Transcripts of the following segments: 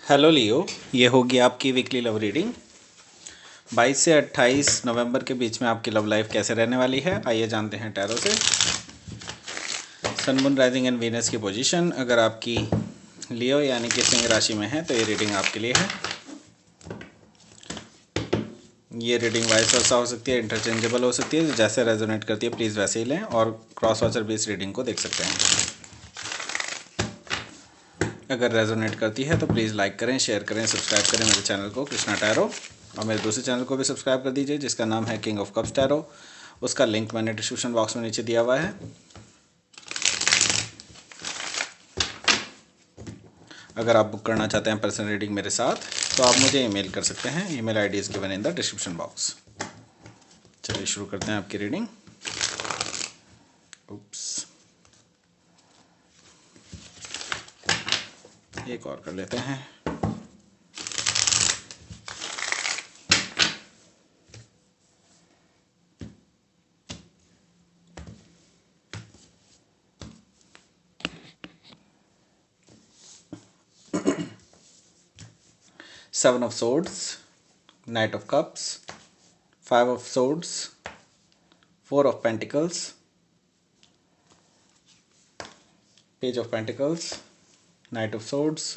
Hello लियो, ये होगी आपकी वीकली लव रीडिंग। 22 से 28 नवंबर के बीच में आपकी लव लाइफ कैसे रहने वाली है, आइए जानते हैं टैरो से। सन, मून, राइजिंग एंड वीनस की पोजीशन अगर आपकी लियो यानी कि सिंह राशि में है तो ये रीडिंग आपके लिए है। ये रीडिंग वाइस वर्सा हो सकती है, इंटरचेंजेबल हो सकती है, जैसे रेजोनेट करती है प्लीज़ वैसे ही लें, और क्रॉस वॉचर भी इस रीडिंग को देख सकते हैं। अगर रेजोनेट करती है तो प्लीज़ लाइक करें, शेयर करें, सब्सक्राइब करें मेरे चैनल को कृष्णा टैरो, और मेरे दूसरे चैनल को भी सब्सक्राइब कर दीजिए जिसका नाम है किंग ऑफ कप्स टैरो। उसका लिंक मैंने डिस्क्रिप्शन बॉक्स में नीचे दिया हुआ है। अगर आप बुक करना चाहते हैं पर्सनल रीडिंग मेरे साथ तो आप मुझे ईमेल कर सकते हैं, email ID is given in the description box. चलिए शुरू करते हैं आपकी रीडिंग। उप्स, एक और कर लेते हैं। Seven of Swords, Knight of Cups, Five of Swords, Four of Pentacles, Page of Pentacles, Knight of Swords,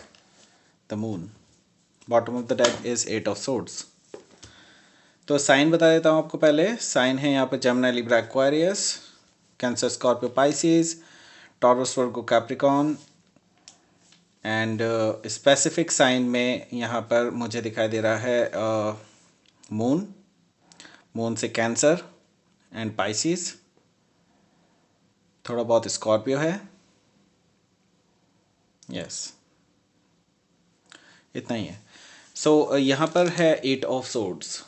the Moon. Bottom of the deck is Eight of Swords. तो साइन बता देता हूँ आपको पहले। साइन है यहाँ पे Gemini, Libra, Aquarius, Cancer, Scorpio, Pisces, Taurus, Virgo, Capricorn, and specific sign में यहाँ पर मुझे दिखाई दे रहा है मून, मून से कैंसर एंड पाइसिस, थोड़ा बहुत स्कॉर्पियो है। यस, इतना ही है। सो यहाँ पर है eight of swords.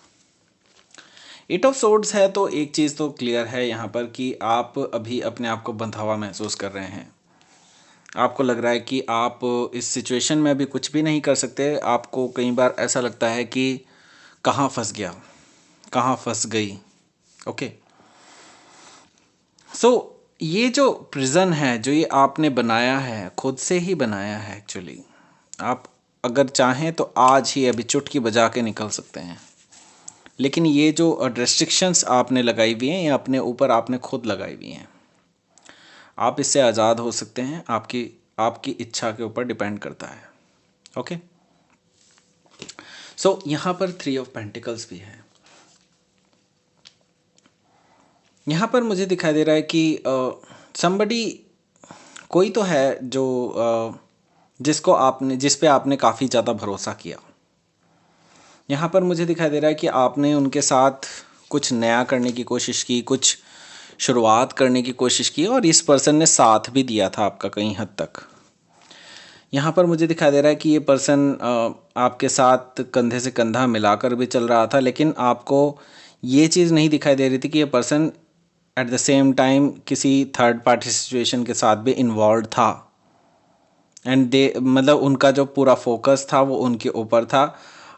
Eight of swords है तो एक चीज़ तो क्लियर है यहाँ पर कि आप अभी अपने आप को बंधा हुआ महसूस कर रहे हैं। आपको लग रहा है कि आप इस सिचुएशन में अभी कुछ भी नहीं कर सकते। आपको कई बार ऐसा लगता है कि कहाँ फंस गया, कहाँ फंस गई। ओके, सो ये जो प्रिजन है, जो ये आपने बनाया है, खुद से ही बनाया है एक्चुअली। आप अगर चाहें तो आज ही अभी चुटकी बजा के निकल सकते हैं, लेकिन ये जो रेस्ट्रिक्शंस आपने लगाई हुई हैं ये अपने ऊपर आपने खुद लगाई हुई हैं। आप इससे आज़ाद हो सकते हैं, आपकी आपकी इच्छा के ऊपर डिपेंड करता है। ओके, सो यहाँ पर थ्री ऑफ पेंटिकल्स भी है। यहाँ पर मुझे दिखाई दे रहा है कि समबडी, कोई तो है जो जिस पे आपने काफ़ी ज़्यादा भरोसा किया। यहाँ पर मुझे दिखाई दे रहा है कि आपने उनके साथ कुछ नया करने की कोशिश की, कुछ शुरुआत करने की कोशिश की, और इस पर्सन ने साथ भी दिया था आपका कई हद तक। यहाँ पर मुझे दिखाई दे रहा है कि ये पर्सन आपके साथ कंधे से कंधा मिलाकर भी चल रहा था, लेकिन आपको ये चीज़ नहीं दिखाई दे रही थी कि ये person at the same time किसी थर्ड पार्टी सिचुएशन के साथ भी इन्वॉल्व था। एंड दे मतलब उनका जो पूरा फोकस था वो उनके ऊपर था,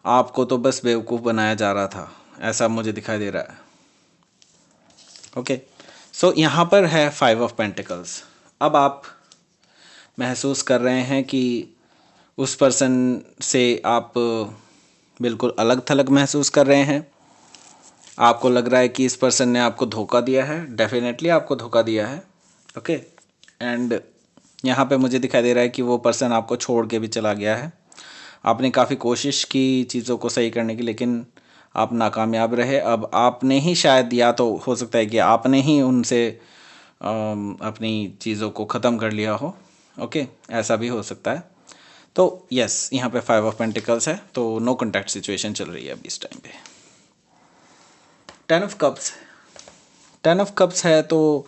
आपको तो बस बेवकूफ़ बनाया जा रहा था, ऐसा मुझे दिखाई दे रहा है। ओके, सो यहाँ पर है फाइव ऑफ पेंटिकल्स। अब आप महसूस कर रहे हैं कि उस पर्सन से आप बिल्कुल अलग थलग महसूस कर रहे हैं। आपको लग रहा है कि इस पर्सन ने आपको धोखा दिया है, डेफिनेटली आपको धोखा दिया है। ओके, एंड यहाँ पे मुझे दिखाई दे रहा है कि वो पर्सन आपको छोड़ के भी चला गया है। आपने काफ़ी कोशिश की चीज़ों को सही करने की, लेकिन आप नाकामयाब रहे। अब आपने ही शायद, या तो हो सकता है कि आपने ही उनसे अपनी चीज़ों को ख़त्म कर लिया हो। ओके, ऐसा भी हो सकता है। तो यस, यहाँ पे फाइव ऑफ पेंटिकल्स है, तो नो कॉन्टैक्ट सिचुएशन चल रही है अभी इस टाइम पे। Ten of cups, ten of cups है तो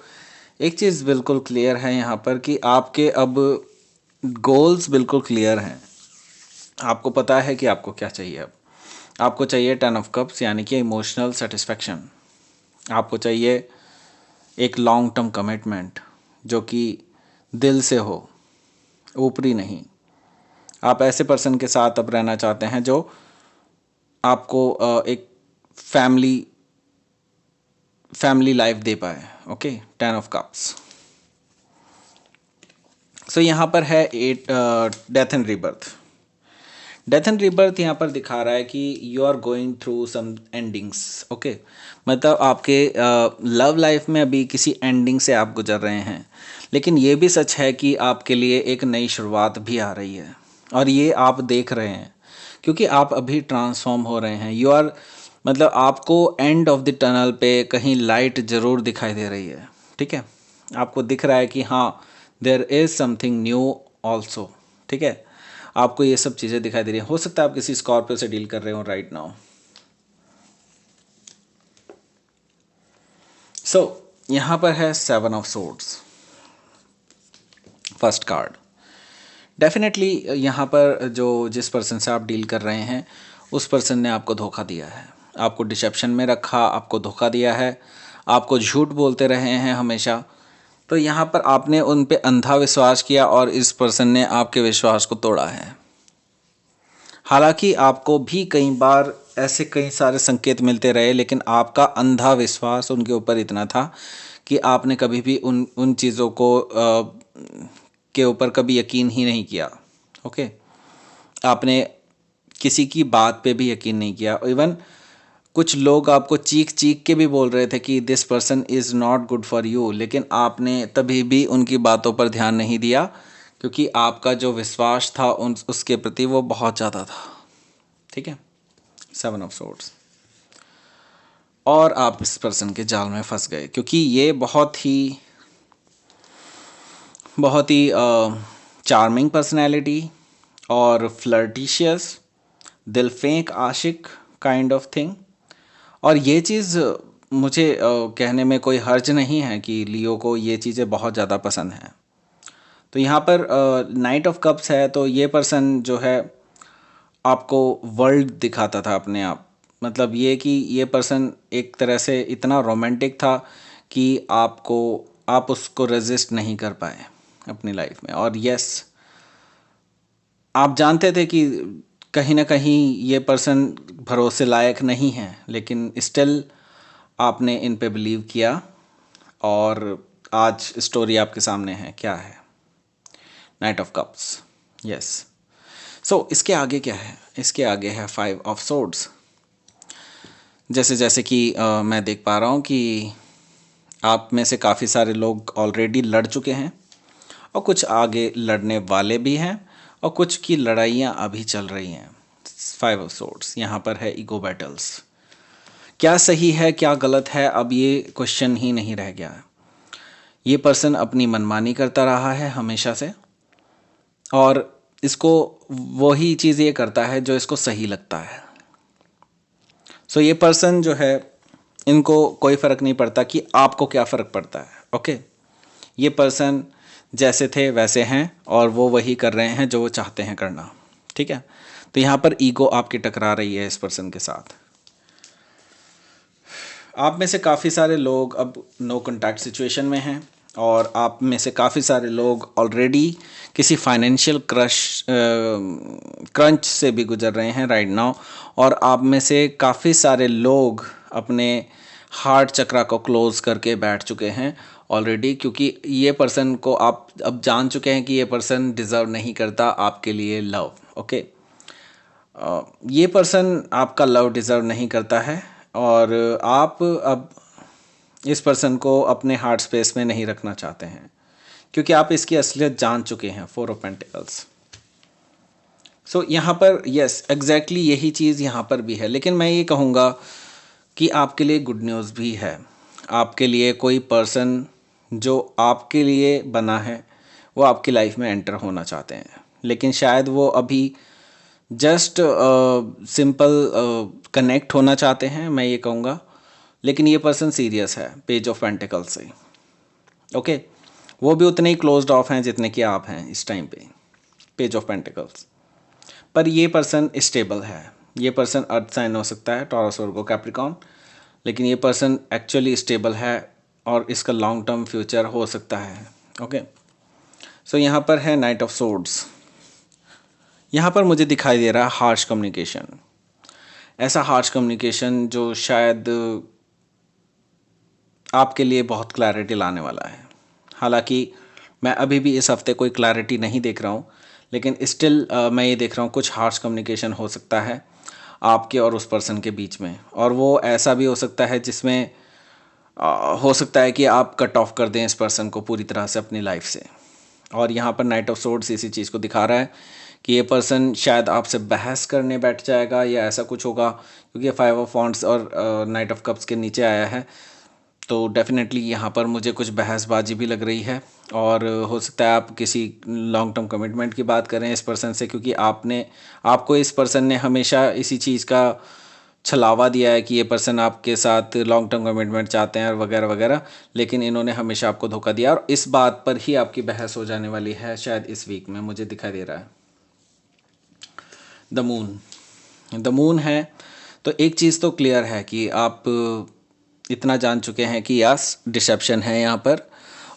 एक चीज़ बिल्कुल क्लियर है यहाँ पर कि आपके अब गोल्स बिल्कुल क्लियर हैं। आपको पता है कि आपको क्या चाहिए। अब आपको चाहिए टेन ऑफ कप्स यानी कि इमोशनल सेटिस्फेक्शन। आपको चाहिए एक लॉन्ग टर्म कमिटमेंट जो कि दिल से हो, ऊपरी नहीं। आप ऐसे पर्सन के साथ अब रहना चाहते हैं जो आपको एक फैमिली लाइफ दे पाए। Okay, ten of cups. So यहाँ पर है at death and rebirth. Death and rebirth यहाँ पर दिखा रहा है कि you are going through some endings. Okay, मतलब आपके लव लाइफ में अभी किसी एंडिंग से आप गुजर रहे हैं, लेकिन ये भी सच है कि आपके लिए एक नई शुरुआत भी आ रही है और ये आप देख रहे हैं क्योंकि आप अभी ट्रांसफॉर्म हो रहे हैं। यू आर मतलब आपको एंड ऑफ द टनल पे कहीं लाइट ज़रूर दिखाई दे रही है। ठीक है, आपको दिख रहा है कि हाँ there is something new also. ठीक है, आपको ये सब चीज़ें दिखाई दे रही हैं। हो सकता है आप किसी स्कॉर्पियो से डील कर रहे हो राइट नाउ। सो यहाँ पर है 7 of swords, first card. Definitely यहाँ पर जो जिस पर्सन से आप डील कर रहे हैं उस पर्सन ने आपको धोखा दिया है, आपको डिसेप्शन में रखा, आपको धोखा दिया है, आपको झूठ बोलते रहे हैं हमेशा। तो यहाँ पर आपने उन पे अंधा विश्वास किया और इस पर्सन ने आपके विश्वास को तोड़ा है। हालांकि आपको भी कई बार ऐसे कई सारे संकेत मिलते रहे, लेकिन आपका अंधा विश्वास उनके ऊपर इतना था कि आपने कभी भी उन चीज़ों को के ऊपर कभी यकीन ही नहीं किया। ओके, आपने किसी की बात पे भी यकीन नहीं किया। इवन कुछ लोग आपको चीख चीख के भी बोल रहे थे कि this person is not good for you, लेकिन आपने तभी भी उनकी बातों पर ध्यान नहीं दिया क्योंकि आपका जो विश्वास था उसके प्रति वो बहुत ज़्यादा था। ठीक है, 7 ऑफ सोर्ड्स। और आप इस पर्सन के जाल में फंस गए क्योंकि ये बहुत ही चार्मिंग पर्सनैलिटी और फ्लर्टिशियस, दिल फेंक आशिक काइंड ऑफ थिंग। और ये चीज़ मुझे कहने में कोई हर्ज नहीं है कि लियो को ये चीज़ें बहुत ज़्यादा पसंद हैं। तो यहाँ पर नाइट ऑफ कप्स है, तो ये पर्सन जो है आपको वर्ल्ड दिखाता था अपने आप। मतलब ये कि ये पर्सन एक तरह से इतना रोमांटिक था कि आप उसको रेजिस्ट नहीं कर पाए अपनी लाइफ में। और यस, आप जानते थे कि कहीं ना कहीं ये पर्सन भरोसे लायक नहीं है, लेकिन स्टिल आपने इन पे बिलीव किया और आज स्टोरी आपके सामने है। क्या है? Night of cups. यस। सो इसके आगे क्या है? इसके आगे है 5 ऑफ सोर्ड्स। जैसे जैसे कि मैं देख पा रहा हूँ कि आप में से काफ़ी सारे लोग ऑलरेडी लड़ चुके हैं और कुछ आगे लड़ने वाले भी हैं और कुछ की लड़ाइयाँ अभी चल रही हैं। 5 ऑफ सोर्ड्स यहाँ पर है ईगो बैटल्स। क्या सही है क्या गलत है, अब ये क्वेश्चन ही नहीं रह गया। ये पर्सन अपनी मनमानी करता रहा है हमेशा से और इसको वही चीज़ ये करता है जो इसको सही लगता है। सो ये पर्सन जो है, इनको कोई फ़र्क नहीं पड़ता कि आपको क्या फ़र्क पड़ता है। ओके, ये पर्सन जैसे थे वैसे हैं और वो वही कर रहे हैं जो वो चाहते हैं करना। ठीक है, तो यहाँ पर ईगो आपकी टकरा रही है इस पर्सन के साथ। आप में से काफ़ी सारे लोग अब नो कॉन्टैक्ट सिचुएशन में हैं और आप में से काफ़ी सारे लोग ऑलरेडी किसी फाइनेंशियल क्रंच से भी गुजर रहे हैं राइट नाउ। और आप में से काफ़ी सारे लोग अपने हार्ट चक्रा को क्लोज करके बैठ चुके हैं ऑलरेडी, क्योंकि ये पर्सन को आप अब जान चुके हैं कि ये पर्सन डिज़र्व नहीं करता आपके लिए लव। ओके, ये पर्सन आपका लव डिज़र्व नहीं करता है और आप अब इस पर्सन को अपने हार्ट स्पेस में नहीं रखना चाहते हैं क्योंकि आप इसकी असलियत जान चुके हैं। 4 ऑफ पेंटिकल्स। सो यहाँ पर यस एग्जैक्टली यही चीज़ यहाँ पर भी है, लेकिन मैं ये कहूँगा कि आपके लिए गुड न्यूज़ भी है। आपके लिए कोई पर्सन जो आपके लिए बना है वो आपकी लाइफ में एंटर होना चाहते हैं, लेकिन शायद वो अभी जस्ट सिंपल कनेक्ट होना चाहते हैं, मैं ये कहूँगा। लेकिन ये पर्सन सीरियस है पेज ऑफ पेंटिकल्स से। ओके, वो भी उतने ही क्लोज्ड ऑफ हैं जितने कि आप हैं इस टाइम पे पेज ऑफ पेंटिकल्स। पर ये पर्सन स्टेबल है। ये पर्सन अर्थ साइन हो सकता है, टॉरस, वर्गो, कैप्रिकॉर्न, लेकिन ये पर्सन एक्चुअली स्टेबल है और इसका लॉन्ग टर्म फ्यूचर हो सकता है। ओके, सो यहाँ पर है नाइट ऑफ सोर्ड्स। यहाँ पर मुझे दिखाई दे रहा है हार्श कम्युनिकेशन। ऐसा हार्श कम्युनिकेशन जो शायद आपके लिए बहुत क्लैरिटी लाने वाला है। हालांकि मैं अभी भी इस हफ्ते कोई क्लैरिटी नहीं देख रहा हूँ, लेकिन स्टिल मैं ये देख रहा हूँ कुछ हार्श कम्युनिकेशन हो सकता है आपके और उस पर्सन के बीच में, और वो ऐसा भी हो सकता है जिसमें हो सकता है कि आप कट ऑफ कर दें इस पर्सन को पूरी तरह से अपनी लाइफ से। और यहाँ पर नाइट ऑफ सोर्ड्स इसी चीज़ को दिखा रहा है कि ये पर्सन शायद आपसे बहस करने बैठ जाएगा या ऐसा कुछ होगा, क्योंकि 5 ऑफ वॉन्ड्स और नाइट ऑफ कप्स के नीचे आया है। तो डेफिनेटली यहाँ पर मुझे कुछ बहसबाजी भी लग रही है, और हो सकता है आप किसी लॉन्ग टर्म कमिटमेंट की बात करें इस पर्सन से, क्योंकि आपको इस पर्सन ने हमेशा इसी चीज़ का छलावा दिया है कि ये पर्सन आपके साथ लॉन्ग टर्म कमिटमेंट चाहते हैं और वगैरह वगैरह, लेकिन इन्होंने हमेशा आपको धोखा दिया, और इस बात पर ही आपकी बहस हो जाने वाली है शायद इस वीक में, मुझे दिखाई दे रहा है। द मून है, तो एक चीज़ तो क्लियर है कि आप इतना जान चुके हैं कि यस डिसेप्शन है यहाँ पर,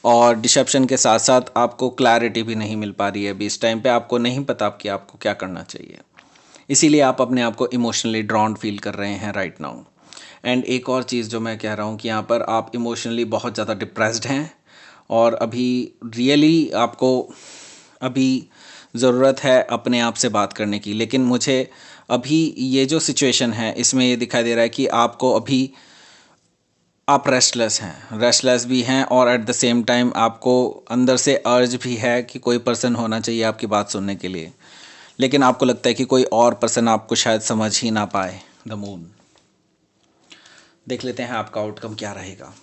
और डिसेप्शन के साथ साथ आपको क्लैरिटी भी नहीं मिल पा रही है अभी इस टाइम पे, आपको नहीं पता कि आपको क्या करना चाहिए, इसीलिए आप अपने आप को इमोशनली ड्रॉन फील कर रहे हैं राइट नाउ। एंड एक और चीज़ जो मैं कह रहा हूँ कि यहाँ पर आप इमोशनली बहुत ज़्यादा डिप्रेस्ड हैं, और अभी रियली आपको अभी ज़रूरत है अपने आप से बात करने की, लेकिन मुझे अभी ये जो सिचुएशन है इसमें ये दिखाई दे रहा है कि आपको अभी आप रेस्टलेस भी हैं, और एट द सेम टाइम आपको अंदर से अर्ज भी है कि कोई पर्सन होना चाहिए आपकी बात सुनने के लिए, लेकिन आपको लगता है कि कोई और पर्सन आपको शायद समझ ही ना पाए। द मून, देख लेते हैं आपका आउटकम क्या रहेगा।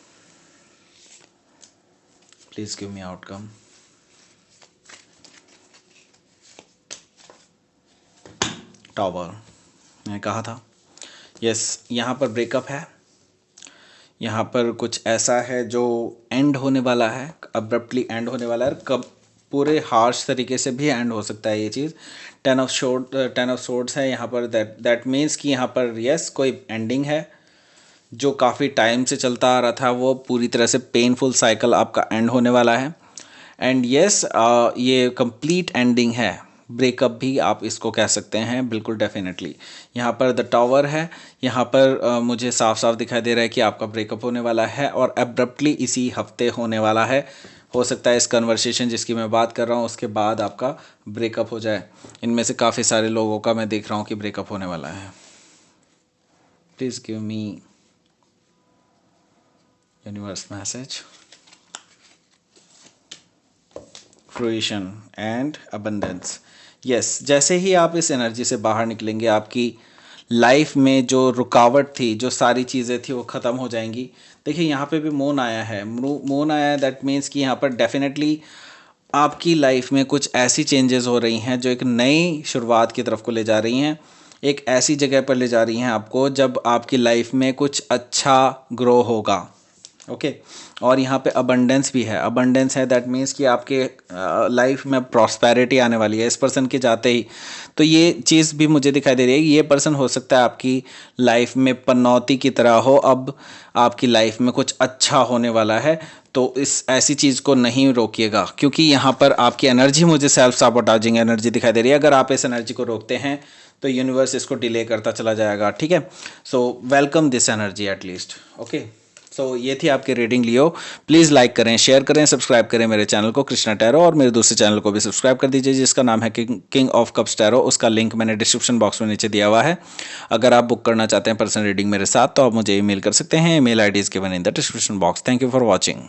Please give me outcome. Tower, मैंने कहा था यस, यहाँ पर ब्रेकअप है, यहाँ पर कुछ ऐसा है जो एंड होने वाला है, अब्रप्टली एंड होने वाला है, कब पूरे हार्श तरीके से भी एंड हो सकता है ये चीज़। 10 ऑफ सोर्ड्स है यहाँ पर, दैट मीन्स कि यहाँ पर यस कोई एंडिंग है जो काफ़ी टाइम से चलता आ रहा था, वो पूरी तरह से पेनफुल साइकिल आपका एंड होने वाला है। एंड यस ये कंप्लीट एंडिंग है, ब्रेकअप भी आप इसको कह सकते हैं बिल्कुल डेफिनेटली। यहाँ पर द टावर है, यहाँ पर मुझे साफ साफ दिखाई दे रहा है कि आपका ब्रेकअप होने वाला है, और एब्रप्टली इसी हफ्ते होने वाला है। हो सकता है इस कन्वर्सेशन जिसकी मैं बात कर रहा हूँ उसके बाद आपका ब्रेकअप हो जाए। इनमें से काफ़ी सारे लोगों का मैं देख रहा हूँ कि ब्रेकअप होने वाला है। Please give me universe message. Fruition and abundance. Yes, जैसे ही आप इस एनर्जी से बाहर निकलेंगे आपकी लाइफ में जो रुकावट थी, जो सारी चीज़ें थी वो ख़त्म हो जाएंगी। देखिए यहाँ पे भी मून आया है, मून आया है, दैट मीन्स कि यहाँ पर डेफिनेटली आपकी लाइफ में कुछ ऐसी चेंजेस हो रही हैं जो एक नई शुरुआत की तरफ को ले जा रही हैं, एक ऐसी जगह पर ले जा रही हैं आपको जब आपकी लाइफ में कुछ अच्छा ग्रो होगा। ओके और यहाँ पे अबंडेंस भी है, अबंडेंस है दैट मीन्स कि आपके लाइफ में प्रॉस्पेरिटी आने वाली है इस पर्सन के जाते ही। तो ये चीज़ भी मुझे दिखाई दे रही है, ये पर्सन हो सकता है आपकी लाइफ में पनौती की तरह हो, अब आपकी लाइफ में कुछ अच्छा होने वाला है। तो इस ऐसी चीज़ को नहीं रोकिएगा, क्योंकि यहाँ पर आपकी एनर्जी मुझे सेल्फ साबोटाजिंग एनर्जी दिखाई दे रही है। अगर आप इस एनर्जी को रोकते हैं तो यूनिवर्स इसको डिले करता चला जाएगा, ठीक है। So welcome this energy at least. Okay, so ये थी आपकी रीडिंग लियो। प्लीज़ लाइक करें, शेयर करें, सब्सक्राइब करें मेरे चैनल को कृष्णा टैरो, और मेरे दूसरे चैनल को भी सब्सक्राइब कर दीजिए जिसका नाम है किंग ऑफ कप्स टैरो। उसका लिंक मैंने डिस्क्रिप्शन बॉक्स में नीचे दिया हुआ है। अगर आप बुक करना चाहते हैं पर्सनल रीडिंग मेरे साथ तो आप मुझे ईमेल कर सकते हैं, email ID is given in the description box. Thank you for watching.